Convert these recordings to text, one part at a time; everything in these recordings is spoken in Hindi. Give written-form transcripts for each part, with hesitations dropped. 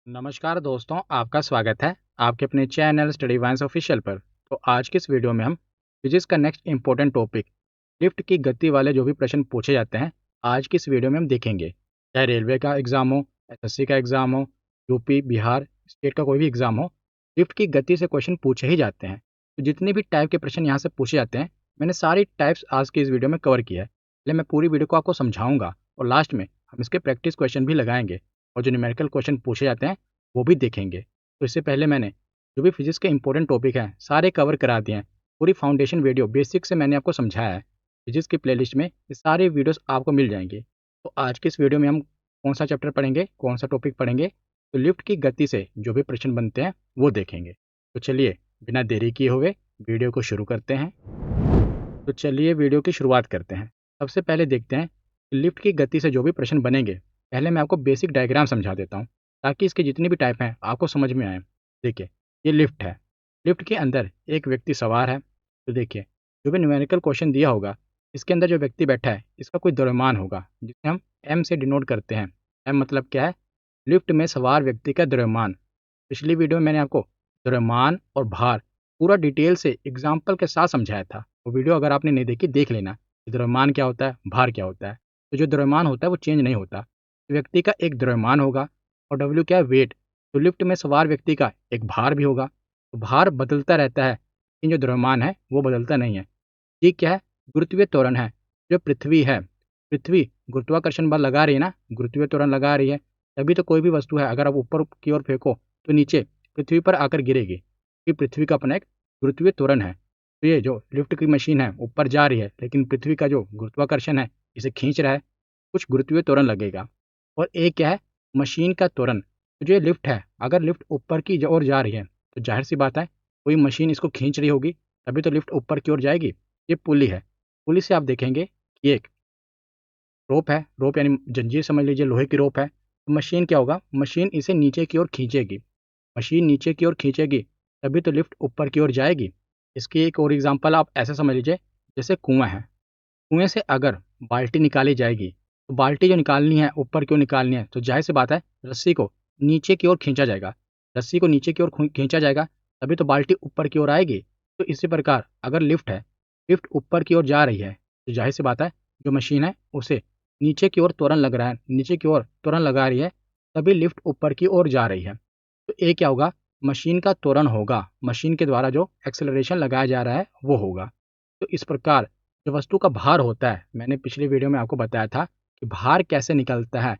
नमस्कार दोस्तों, आपका स्वागत है आपके अपने चैनल स्टडी वाइन्स ऑफिशियल पर। तो आज की इस वीडियो में हम फिजिक्स का नेक्स्ट इंपॉर्टेंट टॉपिक लिफ्ट की गति वाले जो भी प्रश्न पूछे जाते हैं आज की इस वीडियो में हम देखेंगे। चाहे रेलवे का एग्जाम हो, एसएससी का एग्जाम हो, यूपी बिहार स्टेट का कोई भी एग्जाम हो, लिफ्ट की गति से क्वेश्चन पूछे ही जाते हैं। तो जितने भी टाइप के प्रश्न यहाँ से पूछे जाते हैं मैंने सारी टाइप्स आज की इस वीडियो में कवर किया है। पहले मैं पूरी वीडियो को आपको समझाऊंगा और लास्ट में हम इसके प्रैक्टिस क्वेश्चन भी लगाएंगे और जो न्यूमेरिकल क्वेश्चन पूछे जाते हैं वो भी देखेंगे। तो इससे पहले मैंने जो भी फिजिक्स के इंपॉर्टेंट टॉपिक हैं सारे कवर करा दिए हैं। पूरी फाउंडेशन वीडियो बेसिक से मैंने आपको समझाया है। फिजिक्स की प्लेलिस्ट में ये सारे वीडियोस आपको मिल जाएंगे। तो आज की इस वीडियो में हम कौन सा चैप्टर पढ़ेंगे, कौन सा टॉपिक पढ़ेंगे, तो लिफ्ट की गति से जो भी प्रश्न बनते हैं वो देखेंगे। तो चलिए बिना देरी किए हुए वीडियो को शुरू करते हैं। तो चलिए वीडियो की शुरुआत करते हैं। सबसे पहले देखते हैं कि लिफ्ट की गति से जो भी प्रश्न बनेंगे। पहले मैं आपको बेसिक डायग्राम समझा देता हूँ ताकि इसके जितनी भी टाइप हैं आपको समझ में आए। देखिए, ये लिफ्ट है। लिफ्ट के अंदर एक व्यक्ति सवार है। तो देखिए, जो भी न्यूमेरिकल क्वेश्चन दिया होगा इसके अंदर जो व्यक्ति बैठा है इसका कोई द्रव्यमान होगा जिसे हम एम से डिनोट करते हैं। एम मतलब क्या है? लिफ्ट में सवार व्यक्ति का द्रव्यमान। पिछली वीडियो में मैंने आपको द्रव्यमान और भार पूरा डिटेल से एग्जाम्पल के साथ समझाया था। वो वीडियो अगर आपने नहीं देखी देख लेना कि द्रव्यमान क्या होता है, भार क्या होता है। तो जो द्रव्यमान होता है वो चेंज नहीं होता। व्यक्ति का एक द्रव्यमान होगा और डब्ल्यू क्या है? वेट। तो लिफ्ट में सवार व्यक्ति का एक भार भी होगा। तो भार बदलता रहता है लेकिन जो द्रव्यमान है वो बदलता नहीं है। ये क्या है? गुरुत्वीय त्वरण है। जो पृथ्वी है, पृथ्वी गुरुत्वाकर्षण बल लगा रही है ना, गुरुत्वीय त्वरण लगा रही है, तभी तो कोई भी वस्तु है अगर आप ऊपर की ओर फेंको तो नीचे पृथ्वी पर आकर गिरेगी। ये पृथ्वी का अपना एक गुरुत्वीय त्वरण है। तो ये जो लिफ्ट की मशीन है ऊपर जा रही है लेकिन पृथ्वी का जो गुरुत्वाकर्षण है इसे खींच रहा है, कुछ गुरुत्वीय त्वरण लगेगा। और एक क्या है? मशीन का त्वरण। तो जो ये लिफ्ट है, अगर लिफ्ट ऊपर की ओर जा रही है तो जाहिर सी बात है कोई मशीन इसको खींच रही होगी, तभी तो लिफ्ट ऊपर की ओर जाएगी। ये पुली है। पुली से आप देखेंगे कि एक रोप है, रोप यानी जंजीर समझ लीजिए, लोहे की रोप है। तो मशीन क्या होगा? मशीन इसे नीचे की ओर खींचेगी। मशीन नीचे की ओर खींचेगी तभी तो लिफ्ट ऊपर की ओर जाएगी। इसकी एक और एग्जांपल आप ऐसे समझ लीजिए, जैसे कुआं है। कुएं से अगर बाल्टी निकाली जाएगी तो बाल्टी जो निकालनी है ऊपर की ओर निकालनी है तो जाहिर सी बात है रस्सी को नीचे की ओर खींचा जाएगा। रस्सी को नीचे की ओर खींचा जाएगा तभी तो बाल्टी ऊपर की ओर आएगी। तो इसी प्रकार अगर लिफ्ट है, लिफ्ट ऊपर की ओर जा रही है तो जाहिर सी बात है जो मशीन है उसे नीचे की ओर त्वरण लग रहा है, नीचे की ओर त्वरण लगा रही है, तभी लिफ्ट ऊपर की ओर जा रही है। तो ये क्या होगा? मशीन का त्वरण होगा। मशीन के द्वारा जो एक्सेलरेशन लगाया जा रहा है वो होगा। तो इस प्रकार जो वस्तु का भार होता है, मैंने पिछली वीडियो में आपको बताया था कि भार कैसे निकलता है।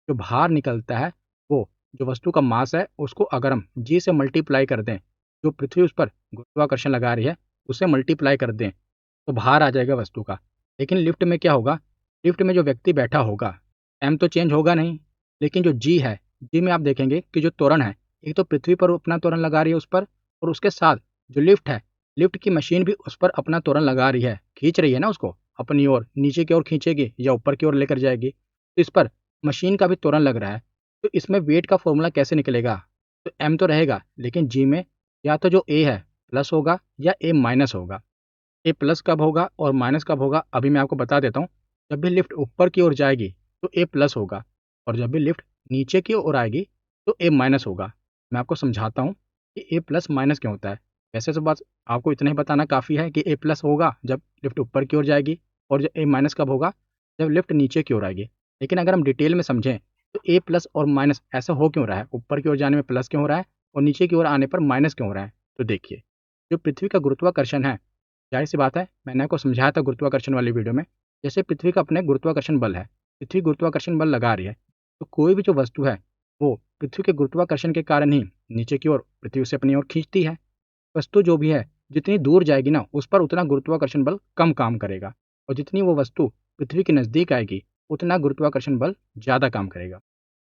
जो भार निकलता है वो जो वस्तु का मास है उसको अगर हम जी से मल्टीप्लाई कर दें, जो पृथ्वी उस पर गुरुत्वाकर्षण लगा रही है उसे मल्टीप्लाई कर दें तो भार आ जाएगा वस्तु का। लेकिन लिफ्ट में क्या होगा? लिफ्ट में जो व्यक्ति बैठा होगा, एम तो चेंज होगा नहीं, लेकिन जो जी है, जी में आप देखेंगे कि जो त्वरण है, एक तो पृथ्वी पर अपना त्वरण लगा रही है उस पर, और उसके साथ जो लिफ्ट है, लिफ्ट की मशीन भी उस पर अपना त्वरण लगा रही है, खींच रही है ना उसको अपनी ओर, नीचे की ओर खींचेगी या ऊपर की ओर लेकर जाएगी। तो इस पर मशीन का भी त्वरण लग रहा है। तो इसमें वेट का फॉर्मूला कैसे निकलेगा? तो एम तो रहेगा लेकिन जी में या तो जो ए है प्लस होगा या ए माइनस होगा। ए प्लस कब होगा और माइनस कब होगा अभी मैं आपको बता देता हूँ। जब भी लिफ्ट ऊपर की ओर जाएगी तो ए प्लस होगा, और जब भी लिफ्ट नीचे की ओर आएगी तो ए माइनस होगा। मैं आपको समझाता हूँ कि ए प्लस माइनस क्यों होता है। वैसे तो बस आपको इतना ही बताना काफ़ी है कि ए प्लस होगा जब लिफ्ट ऊपर की ओर जाएगी, और जब ए माइनस कब होगा? जब लिफ्ट नीचे की ओर आएगी। लेकिन अगर हम डिटेल में समझें तो ए प्लस और माइनस ऐसा हो क्यों रहा है? ऊपर की ओर जाने में प्लस क्यों हो रहा है और नीचे की ओर आने पर माइनस क्यों हो रहा है? तो देखिए, जो पृथ्वी का गुरुत्वाकर्षण है, जाहिर सी बात है मैंने आपको समझाया था गुरुत्वाकर्षण वाली वीडियो में, जैसे पृथ्वी का अपने गुरुत्वाकर्षण बल है, पृथ्वी गुरुत्वाकर्षण बल लगा रही है, तो कोई भी जो वस्तु है वो पृथ्वी के गुरुत्वाकर्षण के कारण ही नीचे की ओर पृथ्वी से अपनी ओर खींचती है। वस्तु जो भी है जितनी दूर जाएगी ना उस पर उतना गुरुत्वाकर्षण बल कम काम करेगा, और जितनी वो वस्तु पृथ्वी के नज़दीक आएगी उतना गुरुत्वाकर्षण बल ज़्यादा काम करेगा।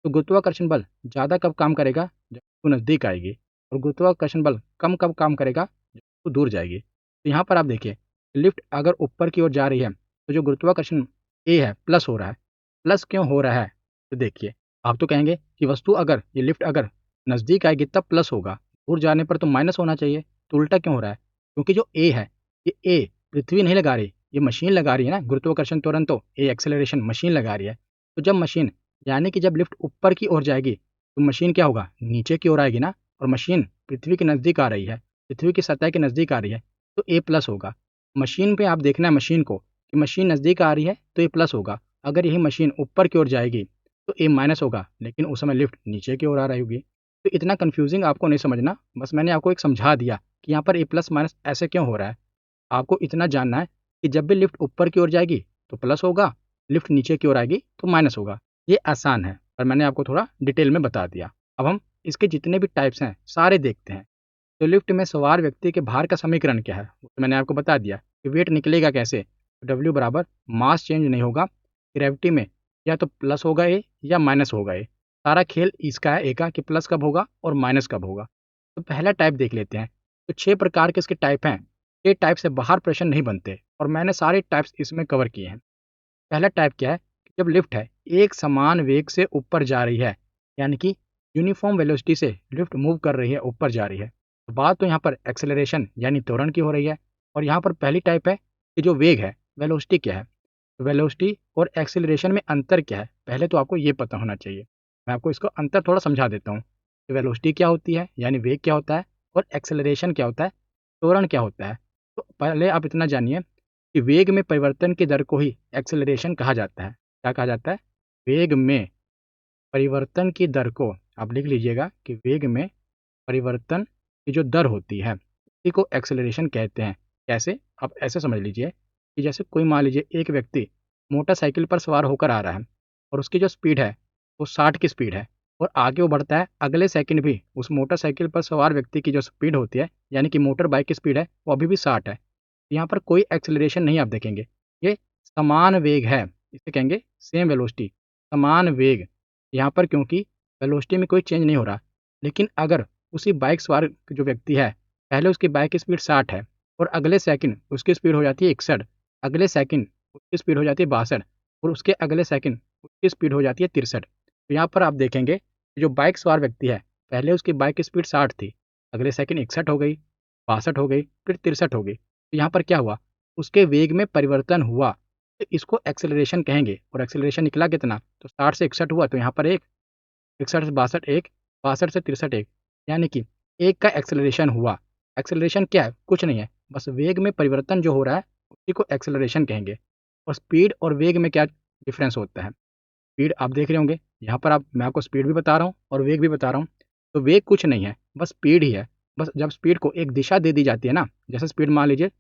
तो गुरुत्वाकर्षण बल ज़्यादा कब काम करेगा? जब वो नज़दीक आएगी, और गुरुत्वाकर्षण बल कम कब काम करेगा? जब वो दूर जाएगी। तो यहाँ पर आप देखिए, लिफ्ट अगर ऊपर की ओर जा रही है तो जो गुरुत्वाकर्षण ए है प्लस हो रहा है। प्लस क्यों हो रहा है? तो देखिए, आप तो कहेंगे कि वस्तु अगर ये लिफ्ट अगर नज़दीक आएगी तब प्लस होगा, दूर जाने पर तो माइनस होना चाहिए। तो उल्टा क्यों हो रहा है? क्योंकि जो ए है, ये ए पृथ्वी नहीं लगा रही, ये मशीन लगा रही है ना, गुरुत्वाकर्षण त्वरण तो ए एक्सेलरेशन मशीन लगा रही है। तो जब मशीन यानी कि जब लिफ्ट ऊपर की ओर जाएगी तो मशीन क्या होगा, नीचे की ओर आएगी ना, और मशीन पृथ्वी के नज़दीक आ रही है, पृथ्वी की सतह के नज़दीक आ रही है, तो ए प्लस होगा। मशीन पे आप देखना है मशीन को कि मशीन नज़दीक आ रही है तो ए प्लस होगा। अगर यही मशीन ऊपर की ओर जाएगी तो ए माइनस होगा, लेकिन उस समय लिफ्ट नीचे की ओर आ रही होगी। तो इतना कन्फ्यूजिंग आपको नहीं समझना, बस मैंने आपको एक समझा दिया कि यहाँ पर ए प्लस माइनस ऐसे क्यों हो रहा है। आपको इतना जानना है कि जब भी लिफ्ट ऊपर की ओर जाएगी तो प्लस होगा, लिफ्ट नीचे की ओर आएगी तो माइनस होगा। ये आसान है और मैंने आपको थोड़ा डिटेल में बता दिया। अब हम इसके जितने भी टाइप्स हैं सारे देखते हैं। तो लिफ्ट में सवार व्यक्ति के भार का समीकरण क्या है, वो तो मैंने आपको बता दिया कि वेट निकलेगा कैसे। डब्ल्यू बराबर मास चेंज नहीं होगा, ग्रेविटी में या तो प्लस होगा ए या माइनस होगा ए। सारा खेल इसका है ए का कि प्लस कब होगा और माइनस कब होगा। तो पहला टाइप देख लेते हैं। तो 6 प्रकार के इसके टाइप हैं। ये टाइप से बाहर प्रश्न नहीं बनते और मैंने सारे टाइप्स इसमें कवर किए हैं। पहला टाइप क्या है कि जब लिफ्ट है एक समान वेग से ऊपर जा रही है, यानी कि यूनिफॉर्म वेलोसिटी से लिफ्ट मूव कर रही है, ऊपर जा रही है। तो बात तो यहाँ पर एक्सेलरेशन यानी त्वरण की हो रही है। और यहाँ पर पहली टाइप है कि जो वेग है, वेलोसिटी क्या है। तो वेलोसिटी और एक्सेलरेशन में अंतर क्या है, पहले तो आपको ये पता होना चाहिए। मैं आपको इसको अंतर थोड़ा समझा देता हूँ कि वेलोसिटी क्या होती है यानी वेग क्या होता है, और एक्सेलरेशन क्या होता है, त्वरण क्या होता है। तो पहले आप इतना जानिए कि वेग में परिवर्तन की दर को ही एक्सेलरेशन कहा जाता है। क्या कहा जाता है, वेग में परिवर्तन की दर को, आप लिख लीजिएगा कि वेग में परिवर्तन की जो दर होती है इसी को एक्सेलरेशन कहते हैं। कैसे, आप ऐसे समझ लीजिए कि जैसे कोई मान लीजिए एक व्यक्ति मोटरसाइकिल पर सवार होकर आ रहा है और उसकी जो स्पीड है वो 60 की स्पीड है, और आगे वो बढ़ता है, अगले सेकंड भी उस मोटरसाइकिल पर सवार व्यक्ति की जो स्पीड होती है यानी कि मोटर बाइक की स्पीड है वो अभी भी 60 है। यहाँ पर कोई एक्सेलरेशन नहीं आप देखेंगे, ये समान वेग है, इसे कहेंगे सेम वेलोसिटी, समान वेग। यहाँ पर क्योंकि वेलोसिटी में कोई चेंज नहीं हो रहा। लेकिन अगर उसी बाइक सवार जो व्यक्ति है, पहले उसकी बाइक की स्पीड 60 है और अगले सेकंड उसकी स्पीड हो जाती है 61, अगले सेकंड उसकी स्पीड हो जाती है 62, और उसके अगले सेकंड उसकी स्पीड हो जाती है 63। तो यहाँ पर आप देखेंगे कि जो बाइक सवार व्यक्ति है, पहले उसकी बाइक की स्पीड 60 थी, अगले सेकंड 61 हो गई, 62 हो गई, फिर 63 हो गई। तो यहाँ पर क्या हुआ, उसके वेग में परिवर्तन हुआ। तो इसको एक्सेलरेशन कहेंगे। और एक्सेलरेशन निकला कितना, तो 60 से 61 हुआ, तो यहाँ पर एक, 61 से 62 एक, 62 से 63 एक, यानी कि एक का एक्सेलरेशन हुआ। एक्सेलरेशन क्या है, कुछ नहीं है, बस वेग में परिवर्तन जो हो रहा है उसी को एक्सेलरेशन कहेंगे। और स्पीड और वेग में क्या डिफरेंस होता है, स्पीड आप देख रहे होंगे यहाँ पर, आप मैं आपको स्पीड भी बता रहा हूँ और वेग भी बता रहा हूँ। तो वेग कुछ नहीं है, बस स्पीड ही है। बस जब स्पीड को एक दिशा दे दी जाती है ना, जैसे स्पीड मान लीजिए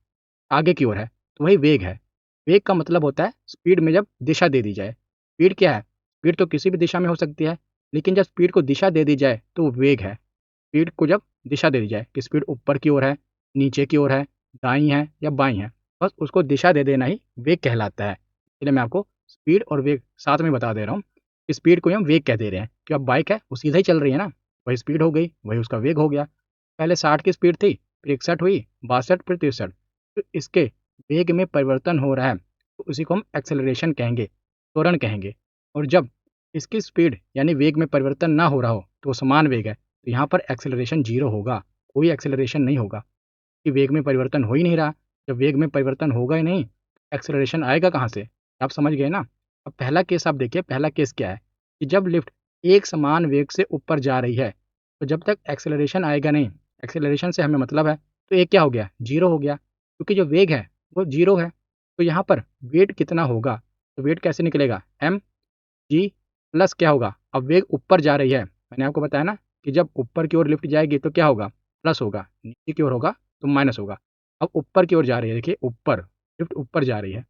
आगे की ओर है, तो वही वेग है। वेग का मतलब होता है स्पीड में जब दिशा दे दी जाए। स्पीड क्या है, स्पीड तो किसी भी दिशा में हो सकती है, लेकिन जब स्पीड को दिशा दे दी जाए तो वो वेग है। स्पीड को जब दिशा दे दी जाए कि स्पीड ऊपर की ओर है, नीचे की ओर है, दाईं है या बाईं है, बस उसको दिशा दे देना ही वेग कहलाता है। इसलिए मैं आपको स्पीड और वेग साथ में बता दे रहा हूँ कि स्पीड को हम वेग कह दे रहे हैं कि अब बाइक है वो सीधा ही चल रही है ना, वही स्पीड हो गई, वही उसका वेग हो गया। पहले 60 की स्पीड थी, फिर 61 हुई, 62, फिर 63। तो इसके वेग में परिवर्तन हो रहा है तो उसी को हम एक्सेलरेशन कहेंगे, त्वरण कहेंगे। और जब इसकी स्पीड यानी वेग में परिवर्तन ना हो रहा हो तो वो समान वेग है, तो यहाँ पर एक्सेलरेशन जीरो होगा, कोई एक्सेलरेशन नहीं होगा कि वेग में परिवर्तन हो ही नहीं रहा। जब वेग में परिवर्तन होगा ही नहीं, एक्सेलरेशन आएगा कहाँ से, आप समझ गए ना। अब पहला केस आप देखिए, पहला केस क्या है कि जब लिफ्ट एक समान वेग से ऊपर जा रही है तो जब तक एक्सेलरेशन आएगा नहीं, एक्सेलरेशन से हमें मतलब है, तो एक क्या हो गया, जीरो हो गया, क्योंकि जो वेग है वो जीरो है। तो यहाँ पर वेट कितना होगा, तो वेट कैसे निकलेगा, एम जी प्लस क्या होगा, अब वेग ऊपर जा रही है, मैंने आपको बताया ना कि जब ऊपर की ओर लिफ्ट जाएगी तो क्या होगा, प्लस होगा, नीचे की ओर होगा तो माइनस होगा। अब ऊपर की ओर जा रही है, देखिए ऊपर, लिफ्ट ऊपर जा रही है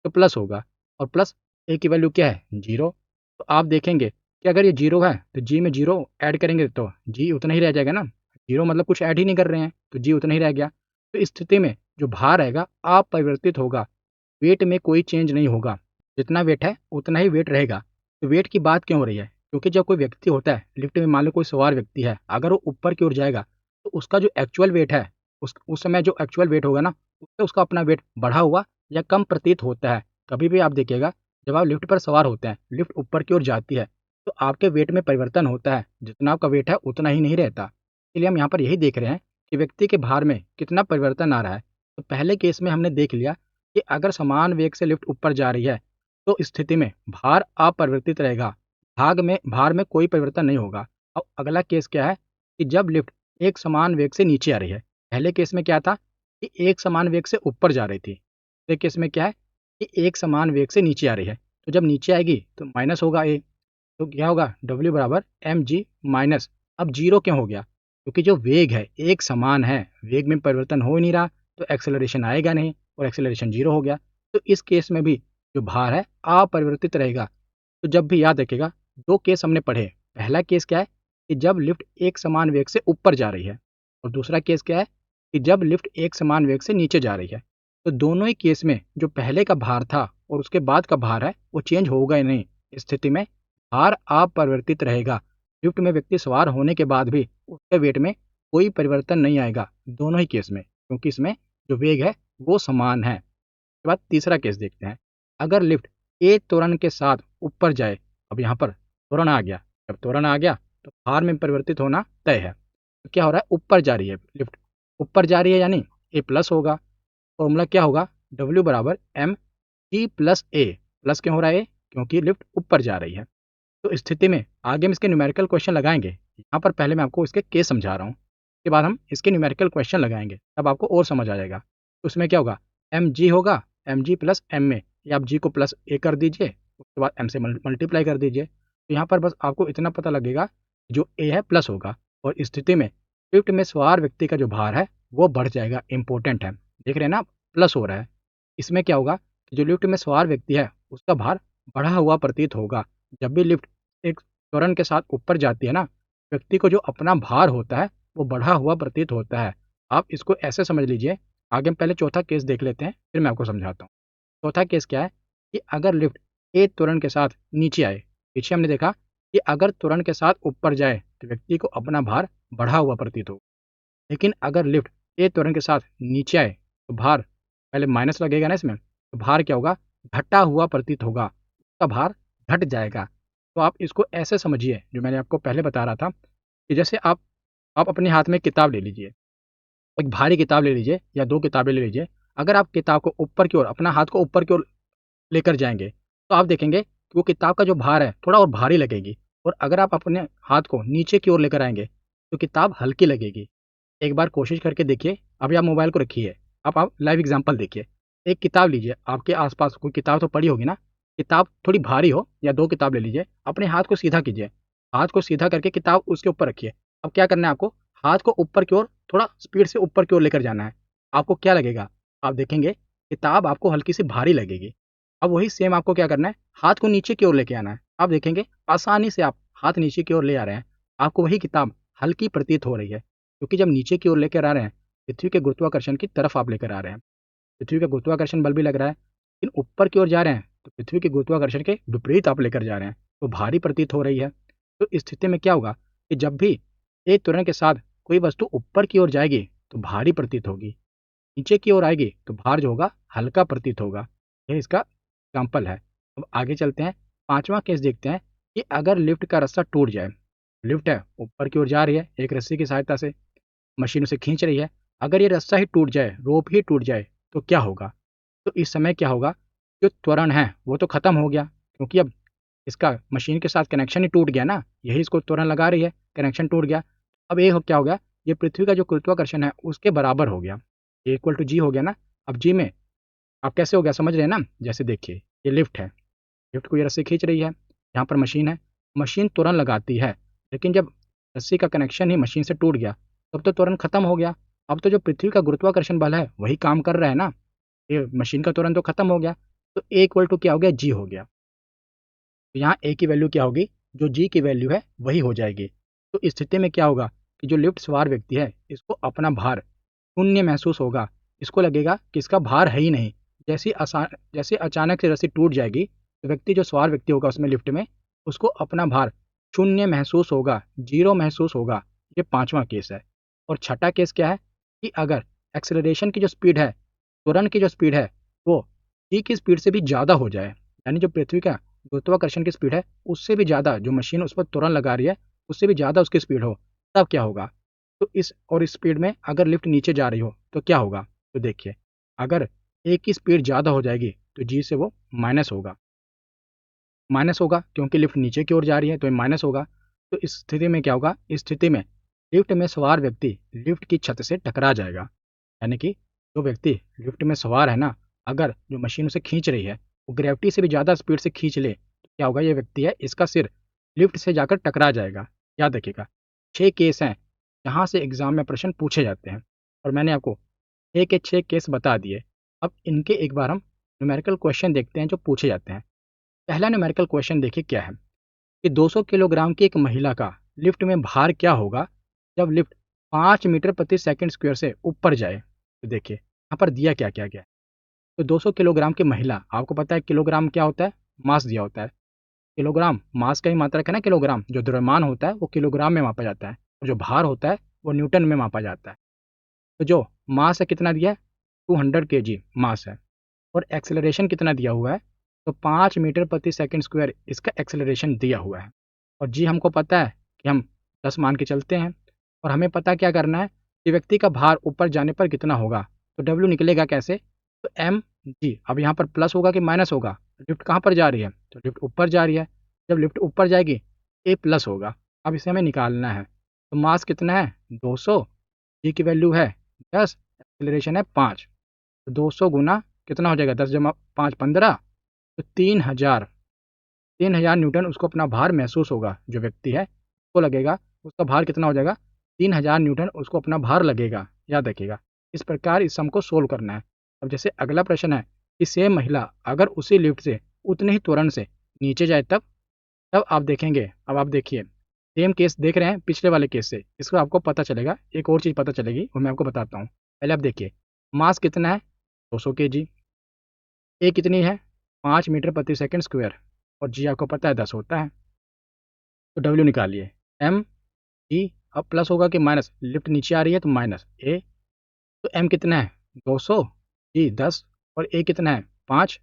तो प्लस होगा, और प्लस ए की वैल्यू क्या है, जीरो। तो आप देखेंगे कि अगर ये जीरो है तो जी में जीरो ऐड करेंगे तो जी उतना ही रह जाएगा ना, जीरो मतलब कुछ ऐड ही नहीं कर रहे हैं तो जी उतना ही रह गया। तो इस स्थिति में जो भार रहेगा अपरिवर्तित होगा, वेट में कोई चेंज नहीं होगा, जितना वेट है उतना ही वेट रहेगा। तो वेट की बात क्यों हो रही है, क्योंकि जब कोई व्यक्ति होता है लिफ्ट में, मान लो कोई सवार व्यक्ति है, अगर वो ऊपर की ओर जाएगा तो उसका जो एक्चुअल वेट है, उस समय जो एक्चुअल वेट होगा ना, उससे उसका अपना वेट बढ़ा हुआ या कम प्रतीत होता है। कभी भी आप देखिएगा जब आप लिफ्ट पर सवार होते हैं, लिफ्ट ऊपर की ओर जाती है तो आपके वेट में परिवर्तन होता है, जितना आपका वेट है उतना ही नहीं रहता। इसलिए हम यहाँ पर यही देख रहे हैं कि व्यक्ति के भार में कितना परिवर्तन आ रहा है। तो पहले केस में हमने देख लिया कि अगर समान वेग से लिफ्ट ऊपर जा रही है तो इस स्थिति में भार अपरिवर्तित रहेगा, भार में कोई परिवर्तन नहीं होगा। अब अगला केस क्या है कि जब लिफ्ट एक समान वेग से नीचे आ रही है। पहले केस में क्या था कि एक समान वेग से ऊपर जा रही थी। दूसरे केस में क्या है कि एक समान वेग से नीचे आ रही है। तो जब नीचे आएगी तो माइनस होगा ए, तो क्या होगा W बराबर एम जी माइनस। अब जीरो क्यों हो गया? क्योंकि जो वेग है एक समान है, वेग में परिवर्तन हो ही नहीं रहा, तो एक्सेलरेशन आएगा नहीं और एक्सेलरेशन जीरो हो गया। तो इस केस में भी जो भार है अपरिवर्तित रहेगा। तो जब भी याद रखिएगा, दो केस हमने पढ़े। पहला केस क्या है कि जब लिफ्ट एक समान वेग से ऊपर जा रही है, और दूसरा केस क्या है कि जब लिफ्ट एक समान वेग से नीचे जा रही है। तो दोनों ही केस में जो पहले का भार था और उसके बाद का भार है वो चेंज होगा ही नहीं। इस स्थिति में भार अपरिवर्तित रहेगा। लिफ्ट में व्यक्ति सवार होने के बाद भी उसके वेट में कोई परिवर्तन नहीं आएगा दोनों ही केस में, क्योंकि इसमें जो वेग है वो समान है। उसके बाद तीसरा केस देखते हैं। अगर लिफ्ट ए त्वरण के साथ ऊपर जाए, अब यहाँ पर त्वरण आ गया, जब त्वरण आ गया तो भार में परिवर्तित होना तय है। तो क्या हो रहा है, ऊपर जा रही है लिफ्ट, ऊपर जा रही है यानी ए प्लस होगा। फॉर्मूला क्या होगा, डब्ल्यू बराबर एम जी प्लस ए। प्लस क्यों हो रहा है, क्योंकि लिफ्ट ऊपर जा रही है। तो इस स्थिति में आगे हम इसके न्यूमेरिकल क्वेश्चन लगाएंगे। यहाँ पर पहले मैं आपको इसके केस समझा रहा हूँ, उसके बाद हम इसके न्यूमेरिकल क्वेश्चन लगाएंगे, तब आपको और समझ आ जाएगा। तो उसमें क्या होगा, एम जी होगा, एम जी प्लस एम में, या आप जी को प्लस ए कर दीजिए, उसके बाद एम से मल्टीप्लाई कर दीजिए। तो यहाँ पर बस आपको इतना पता लगेगा, जो ए है प्लस होगा, और इस स्थिति में लिफ्ट में सवार व्यक्ति का जो भार है वो बढ़ जाएगा। इंपॉर्टेंट है, देख रहे हैं ना, प्लस हो रहा है। इसमें क्या होगा कि जो लिफ्ट में सवार व्यक्ति है उसका भार बढ़ा हुआ प्रतीत होगा। जब भी लिफ्ट एक त्वरण के साथ ऊपर जाती है ना, व्यक्ति को जो अपना भार होता है वो बढ़ा हुआ प्रतीत होता है। आप इसको ऐसे समझ लीजिए। आगे हम पहले चौथा केस देख लेते हैं, फिर मैं आपको समझाता हूँ। चौथा केस क्या है कि अगर लिफ्ट ए त्वरण के साथ नीचे आए, पीछे हमने देखा कि अगर त्वरण के साथ ऊपर जाए तो व्यक्ति को अपना भार बढ़ा हुआ प्रतीत हो, लेकिन अगर लिफ्ट ए त्वरण के साथ नीचे आए तो भार, पहले माइनस लगेगा ना इसमें, तो भार क्या होगा, घटा हुआ प्रतीत होगा, उसका भार घट जाएगा। तो आप इसको ऐसे समझिए, जो मैंने आपको पहले बता रहा था कि जैसे आप अपने हाथ में किताब ले लीजिए, एक भारी किताब ले लीजिए या दो किताबें ले लीजिए। अगर आप किताब को ऊपर की ओर, अपना हाथ को ऊपर की ओर लेकर जाएंगे तो आप देखेंगे कि वो किताब का जो भार है थोड़ा और भारी लगेगी, और अगर आप अपने हाथ को नीचे की ओर लेकर आएंगे तो किताब हल्की लगेगी। एक बार कोशिश करके देखिए। अभी आप मोबाइल को रखिए, आप लाइव एग्जांपल देखिए। एक किताब लीजिए, आपके आसपास कोई किताब तो पड़ी होगी ना, किताब थोड़ी भारी हो या दो किताब ले लीजिए, अपने हाथ को सीधा कीजिए, हाथ को सीधा करके किताब उसके ऊपर रखिए। अब क्या करना है आपको, हाथ को ऊपर की ओर थोड़ा स्पीड से ऊपर की ओर लेकर जाना है। आपको क्या लगेगा, आप देखेंगे किताब आपको हल्की सी भारी लगेगी। अब वही सेम आपको क्या करना है, हाथ को नीचे की ओर लेके आना है। आप देखेंगे आसानी से आप हाथ नीचे की ओर ले आ रहे हैं, आपको वही किताब हल्की प्रतीत हो रही है, क्योंकि जब नीचे की ओर लेकर आ रहे हैं, पृथ्वी के गुरुत्वाकर्षण की तरफ आप लेकर आ रहे हैं। पृथ्वी का गुरुत्वाकर्षण बल भी लग रहा है, लेकिन ऊपर की ओर जा रहे हैं तो पृथ्वी के गुरुत्वाकर्षण के विपरीत आप लेकर जा रहे हैं, तो भारी प्रतीत हो रही है। तो इस स्थिति में क्या होगा कि जब भी एक त्वरण के साथ कोई वस्तु ऊपर की ओर जाएगी तो भारी प्रतीत होगी, नीचे की ओर आएगी तो भार जो होगा हल्का प्रतीत होगा। यह इसका एग्जाम्पल है। अब आगे चलते हैं, पांचवा केस देखते हैं कि अगर लिफ्ट का रस्सा टूट जाए, लिफ्ट है ऊपर की ओर जा रही है एक रस्सी की सहायता से, मशीन उसे खींच रही है, अगर ये रस्सा ही टूट जाए, रोप ही टूट जाए, तो क्या होगा? तो इस समय क्या होगा, जो त्वरण है वो तो खत्म हो गया, क्योंकि अब इसका मशीन के साथ कनेक्शन ही टूट गया ना, यही इसको त्वरण लगा रही है, कनेक्शन टूट गया। अब ये क्या हो गया, ये पृथ्वी का जो गुरुत्वाकर्षण है उसके बराबर हो गया, ए इक्वल टू जी हो गया ना। अब जी में आप कैसे हो गया समझ रहे हैं ना, जैसे देखिए ये लिफ्ट है, लिफ्ट को ये रस्सी खींच रही है, यहाँ पर मशीन है, मशीन त्वरण लगाती है, लेकिन जब रस्सी का कनेक्शन ही मशीन से टूट गया तब तो त्वरण खत्म हो गया। अब तो जो पृथ्वी का गुरुत्वाकर्षण बल है वही काम कर रहा है ना, ये मशीन का त्वरण तो खत्म हो गया। तो ए इक्वल टू क्या हो गया, जी हो गया। तो यहाँ ए की वैल्यू क्या होगी, जो जी की वैल्यू है वही हो जाएगी। तो इस स्थिति में क्या होगा कि जो लिफ्ट सवार व्यक्ति है इसको अपना भार शून्य महसूस होगा, इसको लगेगा कि इसका भार है ही नहीं। जैसे अचानक से रस्सी टूट जाएगी तो व्यक्ति, जो सवार व्यक्ति होगा उसमें लिफ्ट में, उसको अपना भार शून्य महसूस होगा, जीरो महसूस होगा। ये पांचवा केस है। और छठा केस क्या है कि अगर एक्सेलरेशन की जो स्पीड है, त्वरण की जो स्पीड है, वो जी की स्पीड से भी ज़्यादा हो जाए, यानी जो पृथ्वी का गुरुत्वाकर्षण की स्पीड है उससे भी ज़्यादा, जो मशीन उस पर त्वरण लगा रही है उससे भी ज़्यादा उसकी स्पीड हो, तब क्या होगा? तो इस स्पीड में अगर लिफ्ट नीचे जा रही हो तो क्या होगा? तो देखिए, अगर ए की स्पीड ज़्यादा हो जाएगी तो जी से वो माइनस होगा, माइनस होगा क्योंकि लिफ्ट नीचे की ओर जा रही है तो ये माइनस होगा। तो इस स्थिति में क्या होगा, इस स्थिति में लिफ्ट में सवार व्यक्ति लिफ्ट की छत से टकरा जाएगा। यानी कि जो व्यक्ति लिफ्ट में सवार है ना, अगर जो मशीन उसे खींच रही है वो ग्रेविटी से भी ज़्यादा स्पीड से खींच ले तो क्या होगा, ये व्यक्ति है इसका सिर लिफ्ट से जाकर टकरा जाएगा। याद रखिएगा, 6 केस हैं जहाँ से एग्जाम में प्रश्न पूछे जाते हैं और मैंने आपको 6 के 6 केस बता दिए। अब इनके एक बार हम न्यूमेरिकल क्वेश्चन देखते हैं जो पूछे जाते हैं। पहला न्यूमेरिकल क्वेश्चन देखिए क्या है कि 200 किलोग्राम की एक महिला का लिफ्ट में भार क्या होगा जब लिफ्ट 5 मीटर प्रति सेकंड स्क्वायर से ऊपर जाए। तो देखिए यहाँ पर दिया क्या क्या गया है। तो 200 किलोग्राम की महिला, आपको पता है किलोग्राम क्या होता है, मास दिया होता है। किलोग्राम मास का ही मात्रक है ना, किलोग्राम जो द्रव्यमान होता है वो किलोग्राम में मापा जाता है और जो भार होता है वो न्यूटन में मापा जाता है। तो जो मास है कितना दिया है, 200 kg मास है और एक्सेलरेशन कितना दिया हुआ है, तो 5 मीटर प्रति सेकंड स्क्वायर इसका एक्सेलरेशन दिया हुआ है। और जी हमको पता है कि हम 10 मान के चलते हैं और हमें पता क्या करना है कि व्यक्ति का भार ऊपर जाने पर कितना होगा। तो डब्ल्यू निकलेगा कैसे, तो एम जी। अब यहाँ पर प्लस होगा कि माइनस होगा, लिफ्ट कहाँ पर जा रही है, तो लिफ्ट ऊपर जा रही है। जब लिफ्ट ऊपर जाएगी ए प्लस होगा। अब इसे हमें निकालना है। तो मास कितना है 200, जी की वैल्यू है 10, एक्सेलरेशन है 5। तो 200 गुना कितना हो जाएगा, 10 जमा 5 15, तो 3000 न्यूटन उसको अपना भार महसूस होगा। जो व्यक्ति है उसको लगेगा, उसका भार कितना हो जाएगा, 3000 न्यूटन उसको अपना भार लगेगा। याद रखिएगा, इस प्रकार इस सम को सोल्व करना है। अब जैसे अगला प्रश्न है कि सेम महिला अगर उसी लिफ्ट से उतने ही त्वरण से नीचे जाए तब आप देखेंगे। अब आप देखिए, सेम केस देख रहे हैं पिछले वाले केस से, इसको आपको पता चलेगा, एक और चीज़ पता चलेगी वो मैं आपको बताता हूँ। पहले आप देखिए, मास कितना है 200 kg, ए कितनी है 5 मीटर प्रति सेकंड स्क्वायर और जी आपको पता है 10 होता है। तो डब्ल्यू निकालिए, एम जी। अब प्लस होगा कि माइनस, लिफ्ट नीचे आ रही है तो माइनस ए। तो एम कितना है 200, जी 10 और ए कितना है 5।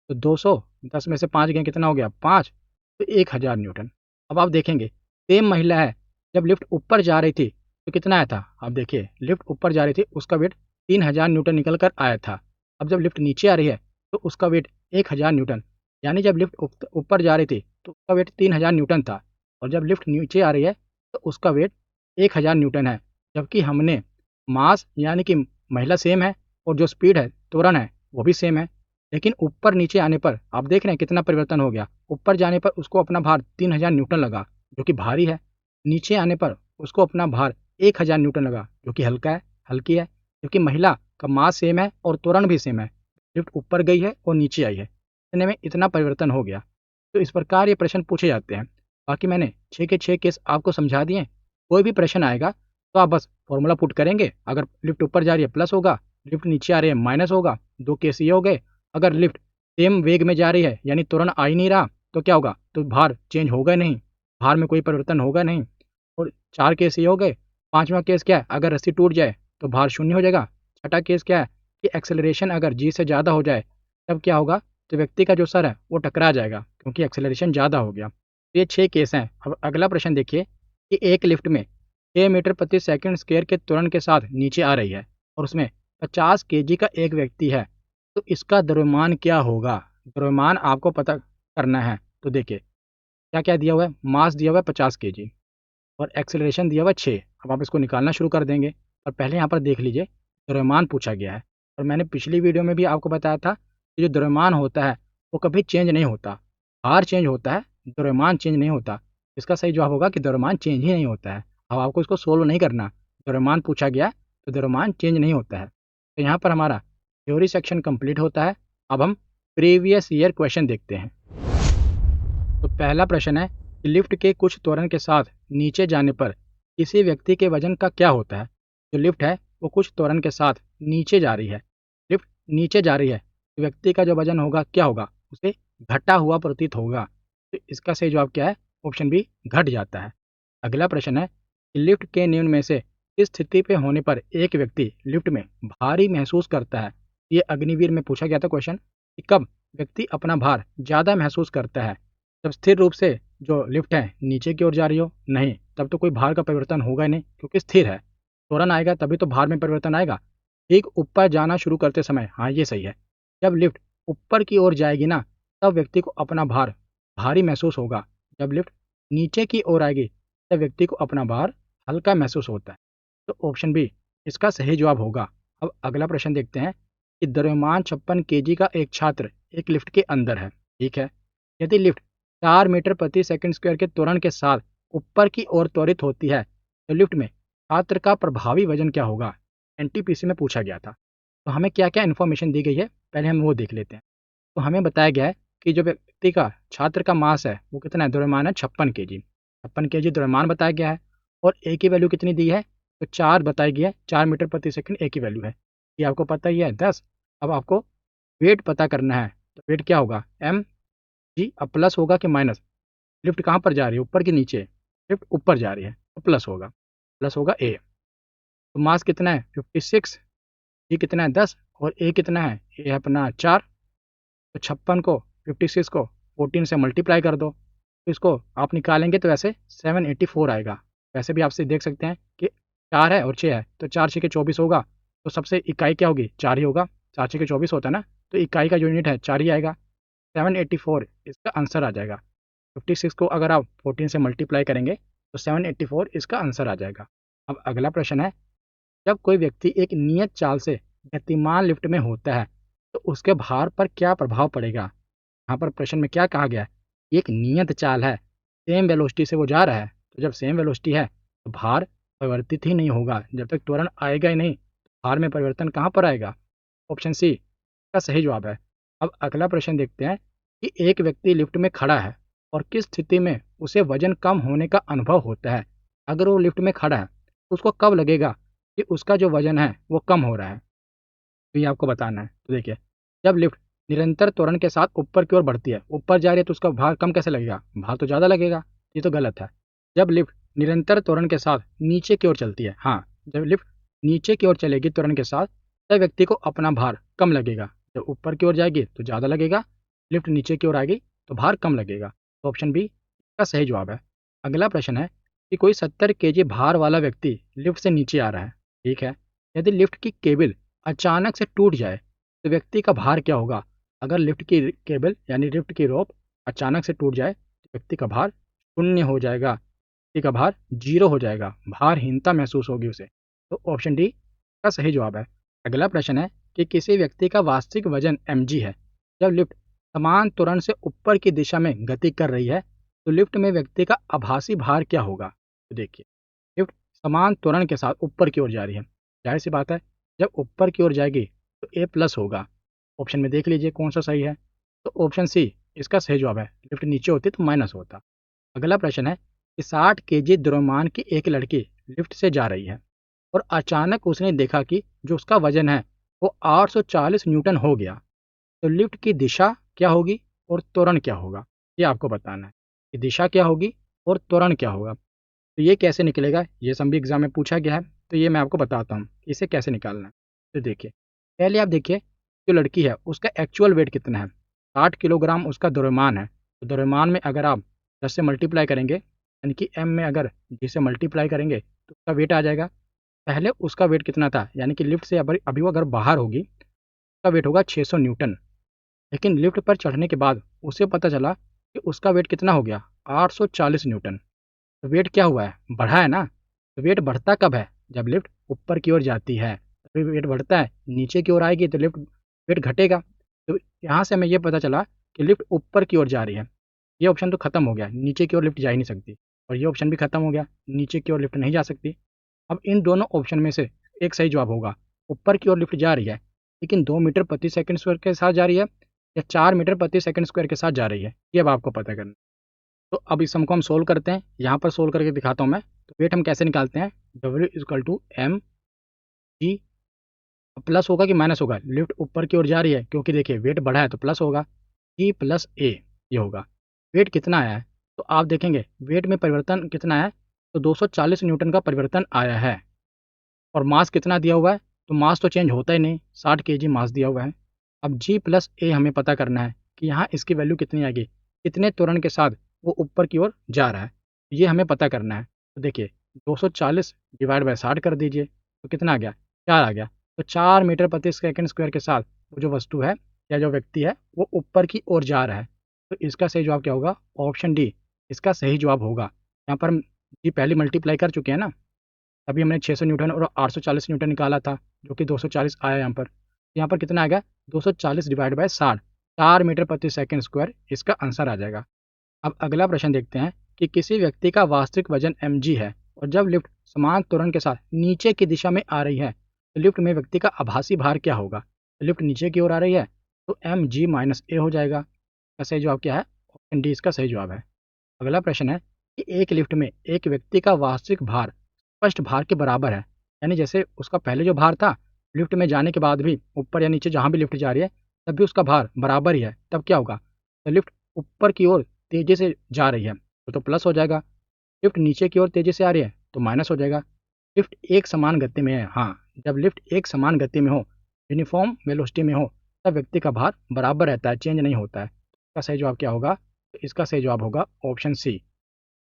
तो 200 10 में से 5 गए कितना हो गया 5, तो 1000 न्यूटन। अब आप देखेंगे सेम महिला है, जब लिफ्ट ऊपर जा रही थी तो कितना आया था, आप देखिए लिफ्ट ऊपर जा रही थी उसका वेट 3000 न्यूटन निकल कर आया था। अब जब लिफ्ट नीचे आ रही है तो उसका वेट 1000 न्यूटन, यानी जब लिफ्ट ऊपर जा रही थी तो उसका वेट 3000 न्यूटन था और जब लिफ्ट नीचे आ रही है तो उसका वेट 1000 न्यूटन है। जबकि हमने मास यानी कि महिला सेम है और जो स्पीड है त्वरण है वो भी सेम है, लेकिन ऊपर नीचे आने पर आप देख रहे हैं कितना परिवर्तन हो गया। ऊपर जाने पर उसको अपना भार 3000 न्यूटन लगा जो कि भारी है, नीचे आने पर उसको अपना भार 1000 न्यूटन लगा जो कि हल्की है, क्योंकि महिला का मास सेम है और त्वरण भी सेम है। लिफ्ट ऊपर गई है और नीचे आई है, इतने में इतना परिवर्तन हो गया। तो इस प्रकार ये प्रश्न पूछे जाते हैं। बाकी मैंने 6 के 6 केस आपको समझा दिए। कोई भी प्रश्न आएगा तो आप बस फॉर्मूला पुट करेंगे, अगर लिफ्ट ऊपर जा रही है प्लस होगा, लिफ्ट नीचे आ रही है माइनस होगा। 2 केस ये हो गए। अगर लिफ्ट सेम वेग में जा रही है यानी त्वरण आ ही नहीं रहा तो क्या होगा, तो भार चेंज होगा नहीं, भार में कोई परिवर्तन होगा नहीं। और 4 केस ये हो गए। 5वां केस क्या है, अगर रस्सी टूट जाए तो भार शून्य हो जाएगा। 6ठा केस क्या है कि एक्सेलरेशन अगर जी से ज़्यादा हो जाए तब क्या होगा, तो व्यक्ति का जो सर है वो टकरा जाएगा क्योंकि एक्सेलरेशन ज़्यादा हो गया। तो ये 6 केस हैं। अब अगला प्रश्न देखिए कि एक लिफ्ट में 6 मीटर प्रति सेकंड स्क्वायर के त्वरण के साथ नीचे आ रही है और उसमें 50 केजी का एक व्यक्ति है, तो इसका द्रव्यमान क्या होगा। द्रव्यमान आपको पता करना है। तो देखिए क्या क्या दिया हुआ है, मास दिया हुआ है 50 केजी और एक्सेलरेशन दिया हुआ है 6। अब आप इसको निकालना शुरू कर देंगे और पहले यहाँ पर देख लीजिए द्रव्यमान पूछा गया है। और मैंने पिछली वीडियो में भी आपको बताया था कि जो द्रव्यमान होता है वो कभी चेंज नहीं होता, भार चेंज होता है, द्रव्यमान चेंज नहीं होता। इसका सही जवाब होगा कि द्रव्यमान चेंज ही नहीं होता है। अब आपको इसको सोल्व नहीं करना, द्रव्यमान पूछा गया तो द्रव्यमान चेंज नहीं होता है। तो यहाँ पर हमारा थ्योरी सेक्शन कंप्लीट होता है। अब हम प्रीवियस ईयर क्वेश्चन देखते हैं। तो पहला प्रश्न है कि लिफ्ट के कुछ त्वरण के साथ नीचे जाने पर किसी व्यक्ति के वजन का क्या होता है। जो लिफ्ट है वो कुछ त्वरण के साथ नीचे जा रही है, लिफ्ट नीचे जा रही है, तो व्यक्ति का जो वजन होगा क्या होगा, उसे घटा हुआ प्रतीत होगा। तो इसका सही जवाब क्या है, ऑप्शन बी घट जाता है। अगला प्रश्न है कि लिफ्ट के निम्न में से इस स्थिति पे होने पर एक व्यक्ति लिफ्ट में भारी महसूस करता है। ये अग्निवीर में पूछा गया था क्वेश्चन कि कब व्यक्ति अपना भार ज़्यादा महसूस करता है, जब स्थिर रूप से जो लिफ्ट है नीचे की ओर जा रही हो, नहीं तब तो कोई भार का परिवर्तन होगा ही नहीं क्योंकि स्थिर है। त्वरण आएगा तभी तो भार में परिवर्तन आएगा। ठीक ऊपर जाना शुरू करते समय, हाँ ये सही है, जब लिफ्ट ऊपर की ओर जाएगी ना तब व्यक्ति को अपना भार भारी महसूस होगा। जब लिफ्ट नीचे की ओर आएगी तब व्यक्ति को अपना भार हल्का महसूस होता है। तो ऑप्शन बी इसका सही जवाब होगा। अब अगला प्रश्न देखते हैं कि द्रव्यमान 56 केजी का एक छात्र एक लिफ्ट के अंदर है। ठीक है, यदि लिफ्ट 4 मीटर प्रति सेकंड स्क्वायर के त्वरण के साथ ऊपर की ओर त्वरित होती है तो लिफ्ट में छात्र का प्रभावी वजन क्या होगा? एनटीपीसी में पूछा गया था। तो हमें क्या क्या इन्फॉर्मेशन दी गई है, पहले हम वो देख लेते हैं। तो हमें बताया गया है कि जो व्यक्ति का छात्र का मास है वो कितना है, द्रव्यमान है 56 केजी। 56 केजी द्रव्यमान बताया गया है और ए की वैल्यू कितनी दी है, तो 4 बताई गई है। 4 मीटर प्रति सेकंड ए की वैल्यू है, ये आपको पता ही है 10। अब आपको वेट पता करना है, तो वेट क्या होगा, एम जी। अब प्लस होगा कि माइनस? लिफ्ट कहाँ पर जा रही है, ऊपर कि नीचे? लिफ्ट ऊपर जा रही है तो प्लस होगा, प्लस होगा ए। तो मास कितना है 56, जी कितना है 10 और ए कितना है, ए है अपना 4। तो 56 को 56 को 14 से मल्टीप्लाई कर दो, तो इसको आप निकालेंगे तो वैसे 784 आएगा। वैसे भी आपसे देख सकते हैं कि 4 है और 6 है, तो 4 6 के 24 होगा। तो सबसे इकाई क्या होगी, 4 ही होगा। 4 6 के 24 होता है ना, तो इकाई का जो यूनिट है 4 ही आएगा। 784 इसका आंसर आ जाएगा। 56 को अगर आप 14 से मल्टीप्लाई करेंगे तो 784 इसका आंसर आ जाएगा। अब अगला प्रश्न है, जब कोई व्यक्ति एक नियत चाल से गतिमान लिफ्ट में होता है तो उसके भार पर क्या प्रभाव पड़ेगा? यहाँ पर प्रश्न में क्या कहा गया है, एक नियत चाल है, सेम वेलोसिटी से वो जा रहा है। तो जब सेम वेलोसिटी है तो भार परिवर्तित ही नहीं होगा। जब तक त्वरण आएगा ही नहीं, भार में परिवर्तन कहाँ पर आएगा? ऑप्शन सी का सही जवाब है। अब अगला प्रश्न देखते हैं कि एक व्यक्ति लिफ्ट में खड़ा है और किस स्थिति में उसे वजन कम होने का अनुभव होता है। अगर वो लिफ्ट में खड़ा है तो उसको कब लगेगा कि उसका जो वजन है वो कम हो रहा है? तो ये आपको बताना है। तो देखिए, जब लिफ्ट निरंतर त्वरण के साथ ऊपर की ओर बढ़ती है, ऊपर जा रही है, तो उसका भार कम कैसे लगेगा, भार तो ज़्यादा लगेगा। ये तो गलत है। जब लिफ्ट निरंतर त्वरण के साथ नीचे की ओर चलती है, हाँ, जब लिफ्ट नीचे की ओर चलेगी त्वरण के साथ, तब व्यक्ति को अपना भार कम लगेगा। जब ऊपर की ओर जाएगी तो ज़्यादा लगेगा, लिफ्ट नीचे की ओर आएगी तो भार कम लगेगा। तो ऑप्शन बी का सही जवाब है। अगला प्रश्न है कि कोई 70 केजी भार वाला व्यक्ति लिफ्ट से नीचे आ रहा है। ठीक है, यदि लिफ्ट की केबल अचानक से टूट जाए तो व्यक्ति का भार क्या होगा? अगर लिफ्ट की केबल यानी लिफ्ट की रोप अचानक से टूट जाए तो व्यक्ति का भार शून्य हो जाएगा, व्यक्ति का भार जीरो हो जाएगा, भारहीनता महसूस होगी उसे। तो ऑप्शन डी का सही जवाब है। अगला प्रश्न है कि किसी व्यक्ति का वास्तविक वजन mg है। जब लिफ्ट समान त्वरण से ऊपर की दिशा में गति कर रही है तो लिफ्ट में व्यक्ति का आभासी भार क्या होगा? तो देखिए, लिफ्ट समान त्वरण के साथ ऊपर की ओर जा रही है, जाहिर सी बात है जब ऊपर की ओर जाएगी तो ए प्लस होगा। ऑप्शन में देख लीजिए कौन सा सही है। तो ऑप्शन सी इसका सही जवाब है। लिफ्ट नीचे होती तो माइनस होता। अगला प्रश्न है कि 60 केजी द्रव्यमान की एक लड़की लिफ्ट से जा रही है और अचानक उसने देखा कि जो उसका वजन है वो 840 न्यूटन हो गया। तो लिफ्ट की दिशा क्या होगी और त्वरण क्या होगा, ये आपको बताना है कि दिशा क्या होगी और त्वरण क्या होगा। तो ये कैसे निकलेगा, ये सब भी एग्जाम में पूछा गया है, तो ये मैं आपको बताता हूँ इसे कैसे निकालना है। तो देखिए, पहले आप देखिए जो लड़की है उसका एक्चुअल वेट कितना है, 60 किलोग्राम उसका द्रव्यमान है। तो द्रव्यमान में अगर आप 10 से मल्टीप्लाई करेंगे, यानी कि एम में अगर जी से मल्टीप्लाई करेंगे तो उसका वेट आ जाएगा। पहले उसका वेट कितना था, यानी कि लिफ्ट से अभी वो अगर बाहर होगी उसका वेट होगा 600 न्यूटन। लेकिन लिफ्ट पर चढ़ने के बाद उसे पता चला कि उसका वेट कितना हो गया, 840 न्यूटन। तो वेट क्या हुआ है, बढ़ा है ना। तो वेट बढ़ता कब है, जब लिफ्ट ऊपर की ओर जाती है तभी वेट बढ़ता है। नीचे की ओर आएगी तो लिफ्ट वेट घटेगा। तो यहाँ से हमें ये पता चला कि लिफ्ट ऊपर की ओर जा रही है। ये ऑप्शन तो खत्म हो गया, नीचे की ओर लिफ्ट जा ही नहीं सकती। और ये ऑप्शन भी खत्म हो गया, नीचे की ओर लिफ्ट नहीं जा सकती। अब इन दोनों ऑप्शन में से एक सही जवाब होगा। ऊपर की ओर लिफ्ट जा रही है लेकिन 2 मीटर प्रति सेकंड स्क्वायर के साथ जा रही है या 4 मीटर प्रति सेकंड स्क्वायर के साथ जा रही है, ये अब आपको पता करना। तो अब इस सम को हम सोल्व करते हैं, यहाँ पर सोल्व करके दिखाता हूँ मैं। तो वेट हम कैसे निकालते हैं, W equal to M G. Plus होगा कि माइनस होगा, लिफ्ट ऊपर की ओर जा रही है क्योंकि देखिए वेट बढ़ा है तो प्लस होगा, जी प्लस ए ये होगा। वेट कितना आया है, तो आप देखेंगे वेट में परिवर्तन कितना है, तो 240 न्यूटन का परिवर्तन आया है। और मास कितना दिया हुआ है, तो मास तो चेंज होता ही नहीं, 60 केजी मास दिया हुआ है। अब जी प्लस ए हमें पता करना है कि यहाँ इसकी वैल्यू कितनी आएगी, कितने त्वरण के साथ वो ऊपर की ओर जा रहा है, ये हमें पता करना है। तो देखिए 240 डिवाइड बाय 60 कर दीजिए तो कितना आ गया, 4 आ गया। तो 4 मीटर प्रति सेकंड स्क्वायर के साथ वो जो वस्तु है या जो व्यक्ति है वो ऊपर की ओर जा रहा है। तो इसका सही जवाब क्या होगा, ऑप्शन डी इसका सही जवाब होगा। यहाँ पर हम जी पहले मल्टीप्लाई कर चुके हैं ना, अभी हमने 600 न्यूटन और 840 न्यूटन निकाला था, जो कि 240 आया यहाँ पर कितना आएगा 240 डिवाइड बाय 60, 4 मीटर प्रति सेकंड स्क्वायर इसका आंसर आ जाएगा। अब अगला प्रश्न देखते हैं कि किसी व्यक्ति का वास्तविक वजन mg है और जब लिफ्ट समान त्वरण के साथ नीचे की दिशा में आ रही है तो लिफ्ट में व्यक्ति का आभासी भार क्या होगा। तो लिफ्ट नीचे की ओर आ रही है तो mg माइनस ए हो जाएगा। इसका सही जवाब क्या है, ऑप्शन डी इसका सही जवाब है। अगला प्रश्न है कि एक लिफ्ट में एक व्यक्ति का वास्तविक भार स्पष्ट भार के बराबर है, यानी जैसे उसका पहले जो भार था लिफ्ट में जाने के बाद भी ऊपर या नीचे जहाँ भी लिफ्ट जा रही है तब भी उसका भार बराबर ही है, तब क्या होगा, तो लिफ्ट ऊपर की ओर तेजी से जा रही है तो प्लस हो जाएगा, लिफ्ट नीचे की ओर तेजी से आ रही है तो माइनस हो जाएगा। लिफ्ट एक समान गति में है, हाँ जब लिफ्ट एक समान गति में हो, यूनिफॉर्म वेलोसिटी में हो, तब व्यक्ति का भार बराबर रहता है, चेंज नहीं होता है। इसका सही जवाब क्या होगा, तो इसका सही जवाब होगा ऑप्शन सी।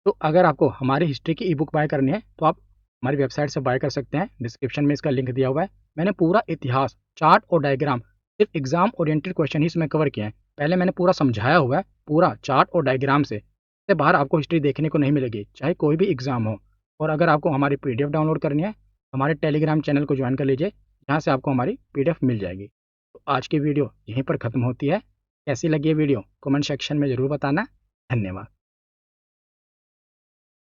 तो अगर आपको हमारी हिस्ट्री की ई बुक बाय करनी है तो आप हमारी वेबसाइट से बाय कर सकते हैं, डिस्क्रिप्शन में इसका लिंक दिया हुआ है। मैंने पूरा इतिहास, चार्ट और डायग्राम, सिर्फ एग्जाम ओरिएंटेड क्वेश्चन ही इसमें कवर किए हैं। पहले मैंने पूरा समझाया हुआ है, पूरा चार्ट और डायग्राम से। इससे बाहर आपको हिस्ट्री देखने को नहीं मिलेगी, चाहे कोई भी एग्जाम हो। और अगर आपको हमारी PDF डाउनलोड करनी है, हमारे टेलीग्राम चैनल को ज्वाइन कर लीजिए, जहाँ से आपको हमारी PDF मिल जाएगी। तो आज की वीडियो यहीं पर ख़त्म होती है। कैसी लगी है वीडियो कमेंट सेक्शन में ज़रूर बताना। धन्यवाद।